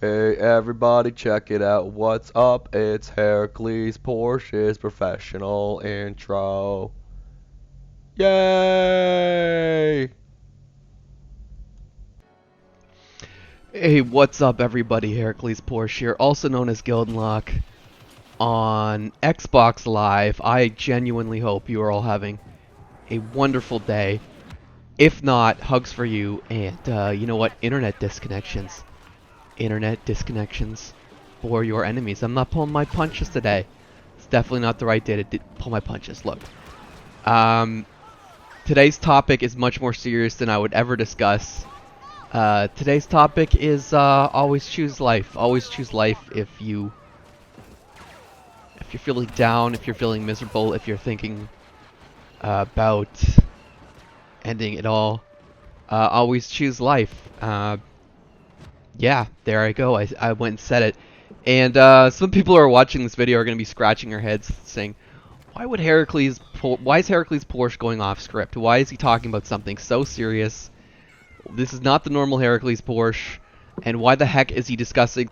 Hey everybody, check it out. What's up? It's Hercules Porsche's professional intro. Yay! Hey, what's up everybody? Heracles Porsche here, also known as Gildenlock, on Xbox Live. I genuinely hope you are all having a wonderful day. If not, hugs for you, and you know what? Internet disconnections. Internet disconnections for your enemies. I'm not pulling my punches today. It's definitely not the right day to pull my punches. Look, um, today's topic is much more serious than I would ever discuss. Today's topic is always choose life. Always choose life if you're feeling down, if you're feeling miserable, if you're thinking about ending it all. Always choose life. Yeah, there I go. I went and said it. And some people who are watching this video are going to be scratching their heads, saying, why is Heracles Porsche going off script? Why is he talking about something so serious? This is not the normal Heracles Porsche, and why the heck is he discussing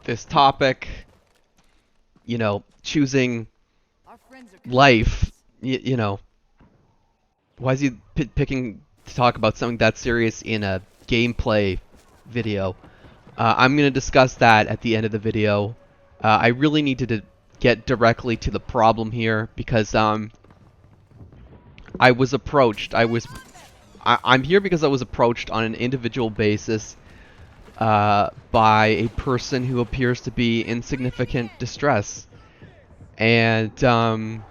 this topic? You know, choosing life. You know, why is he picking to talk about something that serious in a gameplay video? I'm going to discuss that at the end of the video. I really need to get directly to the problem here because I was approached. I'm here because I was approached on an individual basis by a person who appears to be in significant distress, and I'm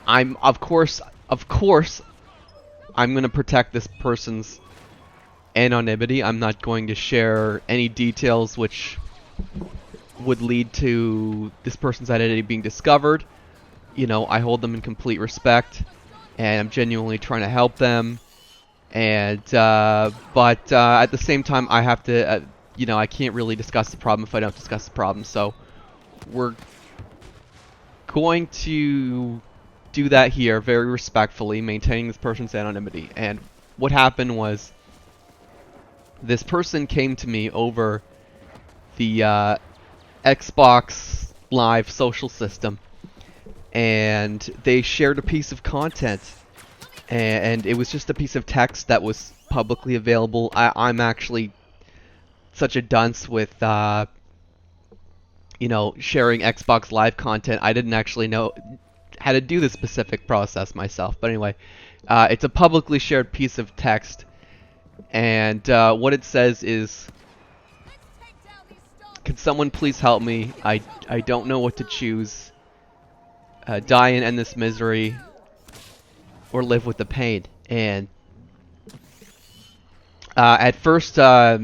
of course, I'm going to protect this person's anonymity. I'm not going to share any details which would lead to this person's identity being discovered. You know, I hold them in complete respect, and I'm genuinely trying to help them. And but at the same time, I have to, you know, I can't really discuss the problem if I don't discuss the problem. So we're going to do that here very respectfully, maintaining this person's anonymity. And what happened was, this person came to me over the Xbox Live social system, and they shared a piece of content, and it was just a piece of text that was publicly available. I'm actually such a dunce with you know, sharing Xbox Live content. I didn't actually know how to do this specific process myself, but anyway, it's a publicly shared piece of text, and what it says is, "Can someone please help me? I don't know what to choose. Die and end this misery, or live with the pain." And at first, let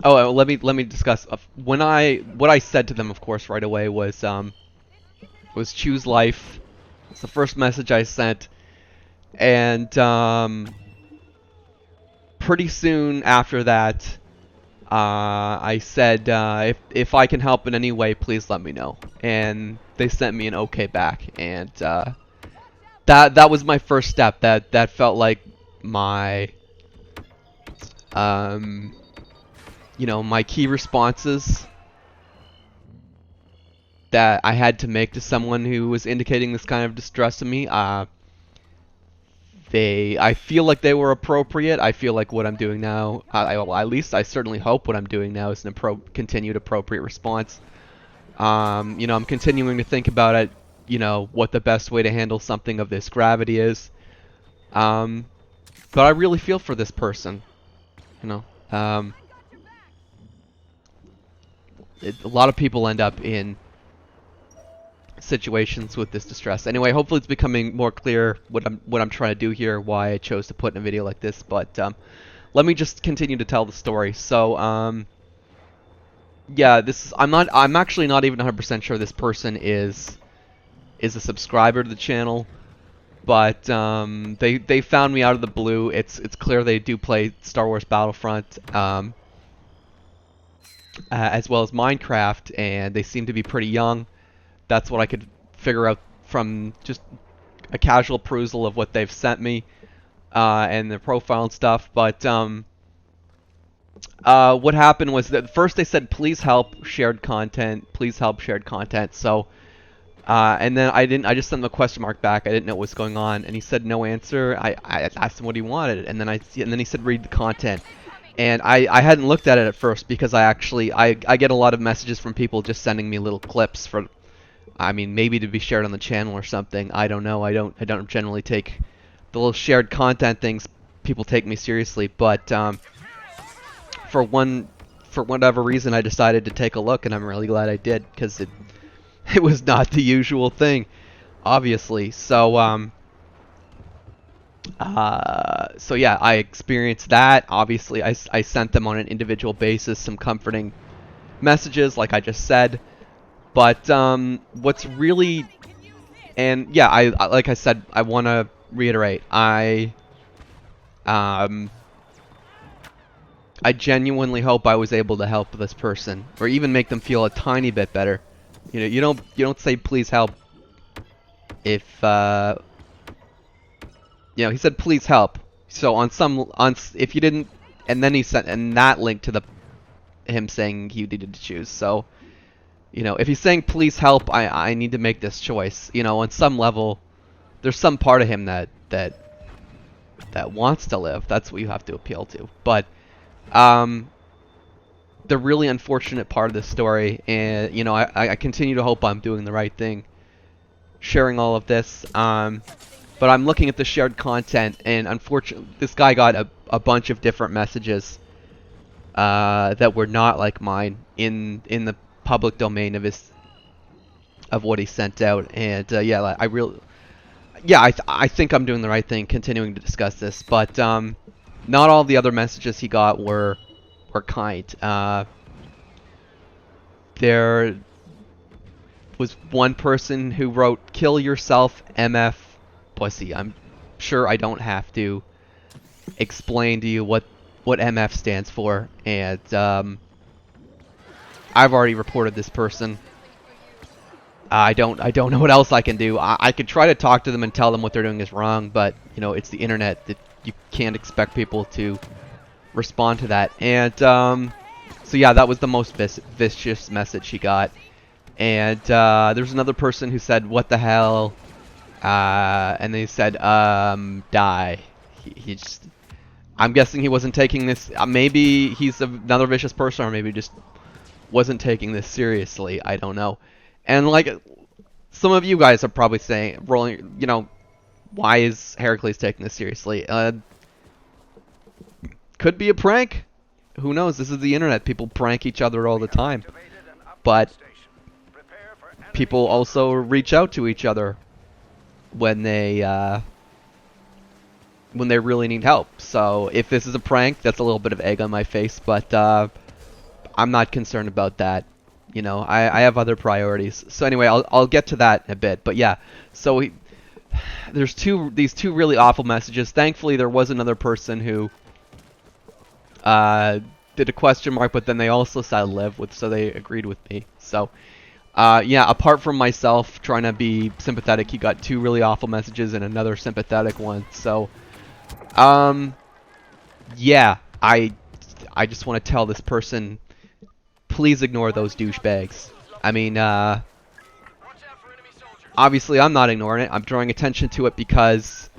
me discuss. What I said to them, of course, right away was choose life. It's the first message I sent, and pretty soon after that, I said, if I can help in any way, please let me know. And they sent me an okay back, and that was my first step. That felt like my you know, my key responses that I had to make to someone who was indicating this kind of distress to me. I feel like they were appropriate. I feel like what I'm doing now, well, at least I certainly hope what I'm doing now is an continued appropriate response. You know, I'm continuing to think about it, you know, what the best way to handle something of this gravity is. But I really feel for this person, you know. A lot of people end up in situations with this distress. Anyway, hopefully it's becoming more clear what I'm trying to do here, why I chose to put in a video like this. But let me just continue to tell the story. So yeah, I'm actually not even 100% sure this person is a subscriber to the channel, but they found me out of the blue. It's clear they do play Star Wars Battlefront, as well as Minecraft, and they seem to be pretty young. That's what I could figure out from just a casual perusal of what they've sent me, and their profile and stuff. But What happened was that first they said please help shared content, please help shared content. So and then I just sent him a question mark back. I didn't know what was going on, and he said no answer. I asked him what he wanted, and then he said read the content. And I hadn't looked at it at first because I get a lot of messages from people just sending me little clips for, I mean, maybe to be shared on the channel or something. I don't know. I don't generally take the little shared content things. People take me seriously, but for one for whatever reason I decided to take a look, and I'm really glad I did because it was not the usual thing, obviously. So yeah, I experienced that. Obviously, I sent them on an individual basis some comforting messages, like I just said. But what's really, and yeah, like I said, I want to reiterate, um, I genuinely hope I was able to help this person, or even make them feel a tiny bit better. You know, you don't say please help if you know, he said please help. So if you didn't, and then he sent and that link to him saying he needed to choose. So, you know, if he's saying please help, I need to make this choice. You know, on some level, there's some part of him that wants to live. That's what you have to appeal to. But the really unfortunate part of this story, and you know, I continue to hope I'm doing the right thing, sharing all of this. But I'm looking at the shared content, and unfortunately, this guy got a bunch of different messages that were not like mine in the public domain of what he sent out. And yeah, I think I'm doing the right thing, continuing to discuss this. But not all the other messages he got were kind. There was one person who wrote, "Kill yourself, MF pussy." I'm sure I don't have to explain to you what MF stands for, and I've already reported this person. I don't know what else I can do. I could try to talk to them and tell them what they're doing is wrong, but you know, it's the internet. That you can't expect people to respond to that. And so yeah, that was the most vicious message he got. And there's another person who said, "What the hell?" And they said, "Die." He just, I'm guessing he wasn't taking this. Maybe he's another vicious person, or maybe just wasn't taking this seriously. I don't know. And like some of you guys are probably saying, rolling, you know, why is Heracles taking this seriously? Could be a prank. Who knows? This is the internet. People prank each other all the time. But people also reach out to each other when they really need help. So if this is a prank, that's a little bit of egg on my face, but I'm not concerned about that. You know, I have other priorities. So anyway, I'll get to that in a bit. But yeah, so there's these two really awful messages. Thankfully, there was another person who did a question mark, but then they also said live with, so they agreed with me. So yeah, apart from myself trying to be sympathetic, he got two really awful messages and another sympathetic one. So yeah, I just want to tell this person, please ignore those douchebags. I mean, obviously I'm not ignoring it. I'm drawing attention to it because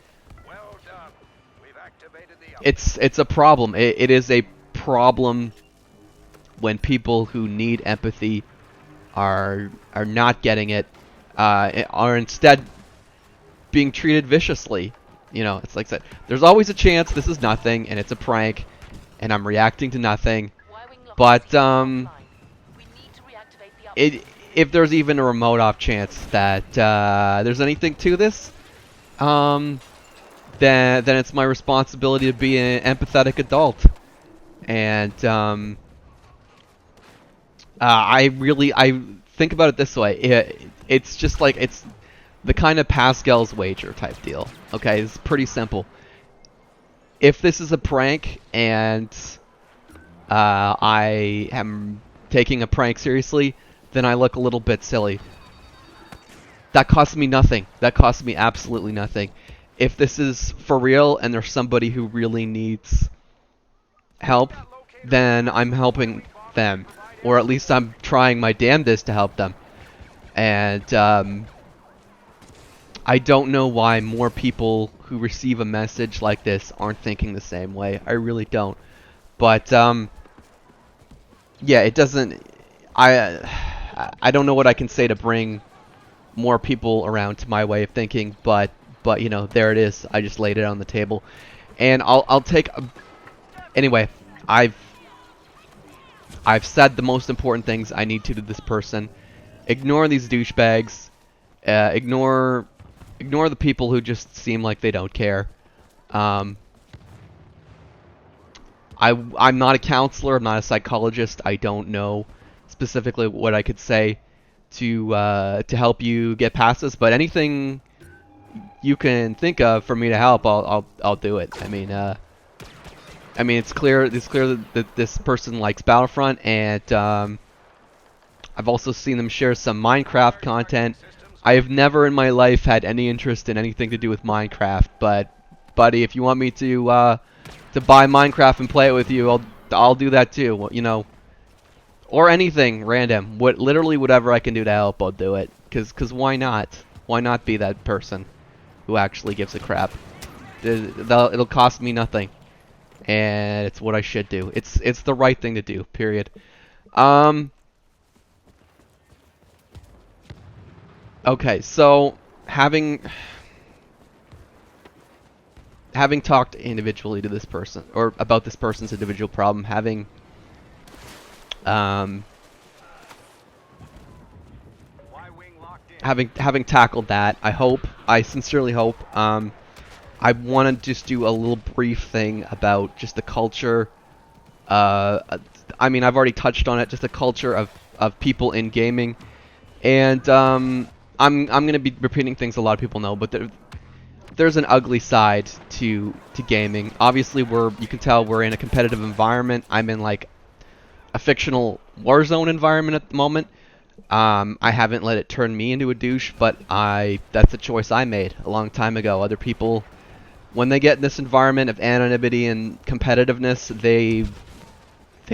it's a problem. It is a problem when people who need empathy are not getting it, are instead being treated viciously. You know, it's like I said, there's always a chance this is nothing and it's a prank and I'm reacting to nothing. But if there's even a remote off chance that there's anything to this, then it's my responsibility to be an empathetic adult. And I think about it this way. It's just like, it's the kind of Pascal's wager type deal. Okay, it's pretty simple. If this is a prank and I am taking a prank seriously, then I look a little bit silly. That costs me nothing. That costs me absolutely nothing. If this is for real and there's somebody who really needs help, then I'm helping them, or at least I'm trying my damnedest to help them. And I don't know why more people who receive a message like this aren't thinking the same way. I really don't. But yeah, it doesn't. I don't know what I can say to bring more people around to my way of thinking, but you know, there it is. I just laid it on the table, and I'll take. Anyway, I've said the most important things I need to this person. Ignore these douchebags. Ignore the people who just seem like they don't care. I'm not a counselor. I'm not a psychologist. I don't know specifically what I could say to help you get past this. But anything you can think of for me to help, I'll do it. I mean, it's clear that this person likes Battlefront, and I've also seen them share some Minecraft content. I have never in my life had any interest in anything to do with Minecraft, but buddy, if you want me to buy Minecraft and play it with you, I'll do that too. You know, or anything random. Literally whatever I can do to help, I'll do it. Cause why not? Why not be that person who actually gives a crap? It'll cost me nothing, and it's what I should do. It's the right thing to do. Period. Okay, so having talked individually to this person, or about this person's individual problem, having tackled that, I sincerely hope, I want to just do a little brief thing about just the culture. I mean, I've already touched on it, just the culture of people in gaming, and I'm going to be repeating things a lot of people know, but there's an ugly side to gaming. Obviously, you can tell we're in a competitive environment. I'm in like a fictional Warzone environment at the moment. I haven't let it turn me into a douche, but that's a choice I made a long time ago. Other people, when they get in this environment of anonymity and competitiveness, they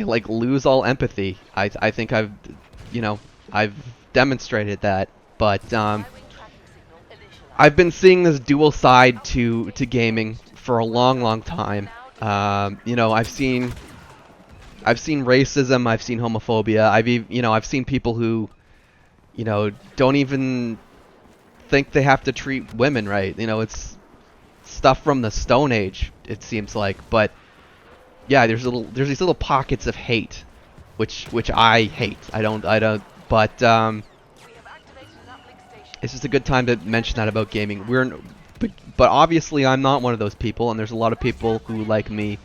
like lose all empathy. I think I've demonstrated that. But I've been seeing this dual side to gaming for a long time. You know, I've seen racism, I've seen homophobia, I've seen people who, you know, don't even think they have to treat women right. You know, it's stuff from the Stone Age, it seems like. But yeah, there's these little pockets of hate, which I hate. I don't. But it's just a good time to mention that about gaming. But obviously I'm not one of those people, and there's a lot of people who, like me,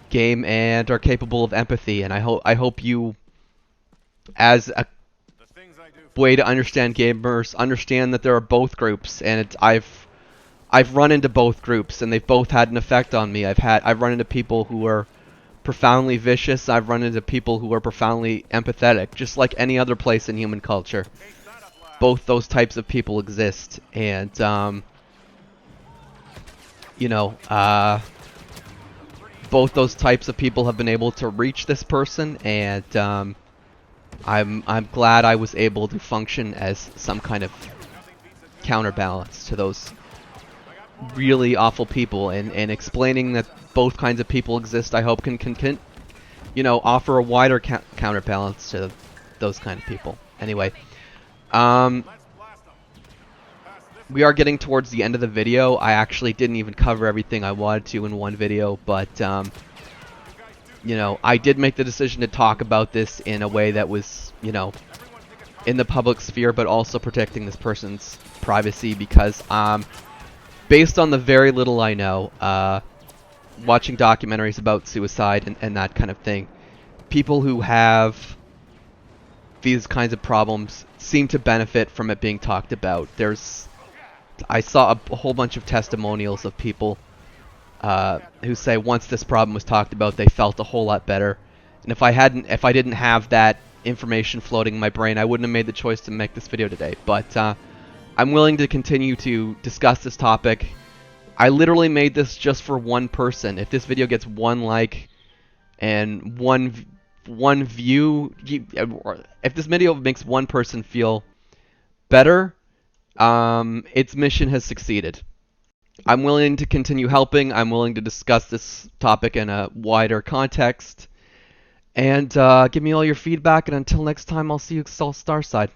game and are capable of empathy. And I hope you, as a way to understand gamers, understand that there are both groups, and I've run into both groups, and they've both had an effect on me. I've run into people who are profoundly vicious. I've run into people who are profoundly empathetic, just like any other place in human culture. Both those types of people exist, and you know, both those types of people have been able to reach this person, and I'm glad I was able to function as some kind of counterbalance to those really awful people, and explaining that both kinds of people exist. I hope can you know, offer a wider counterbalance to those kind of people. Anyway. We are getting towards the end of the video. I actually didn't even cover everything I wanted to in one video, but you know, I did make the decision to talk about this in a way that was, you know, in the public sphere, but also protecting this person's privacy, because based on the very little I know, watching documentaries about suicide and that kind of thing, people who have these kinds of problems seem to benefit from it being talked about. I saw a whole bunch of testimonials of people who say once this problem was talked about, they felt a whole lot better. And if I didn't have that information floating in my brain, I wouldn't have made the choice to make this video today. But I'm willing to continue to discuss this topic. I literally made this just for one person. If this video gets 1 like and one view. If this video makes one person feel better, its mission has succeeded. I'm willing to continue helping. I'm willing to discuss this topic in a wider context. And give me all your feedback. And until next time, I'll see you all Starside.